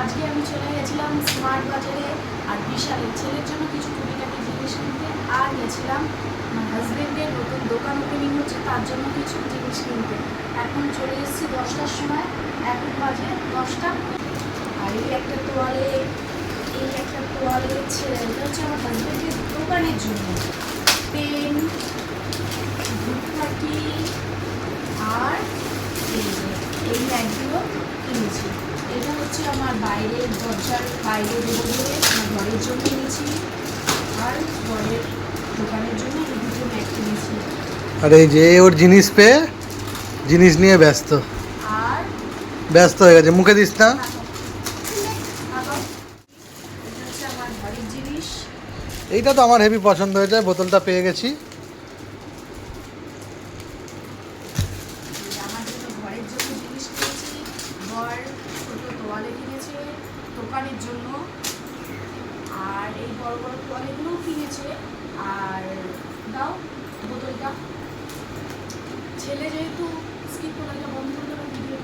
আজকে আমি চলে গেছিলাম স্মার্ট বাজারে আর বিশালের ছেলের জন্য কিছু টুকিটাকি জিনিস কিনতে, আর গেছিলাম আমার হাজবেন্ডের নতুন দোকান ওপেনিং হচ্ছে তার জন্য কিছু জিনিস কিনতে। এখন চলে এসেছি 10টার সময়, এখন বাজে 10টা। আর এই একটা তোয়ালে ছেলে, এটা হচ্ছে আমার হাজবেন্ডের দোকানের জন্য। পেন, ধূপকাঠি আর এই ব্যাগগুলো কিনেছি। এটা হচ্ছে আমার বাইরের দরজার বাইরে দেবো বলে আমার ঘরের জন্য এনেছি, আর ঘরের দোকানের জন্য এই দুটো ব্যাগ কিনেছি। আর এই যে ওর জিনিস পেয়ে জিনিস নিয়ে ব্যস্ত আর ব্যস্ত হয়ে গেছে, মুখে দিস না। এটা হচ্ছে আমার ঘরের জিনিস। এইটা তো আমার হেভি পছন্দ হয়েছে, বোতলটা পেয়ে গেছি। আমার জন্য ঘরের জন্য জিনিস কিনেছি, ঘর ছোটো তোয়ালে কিনেছে দোকানের জন্য, আর এই বড় বড় তোয়ালেগুলোও কিনেছে। আর দাও বোতলটা, ছেলে যেহেতু স্কিপ করে এটা বন্ধ করে দেবো ভিডিও।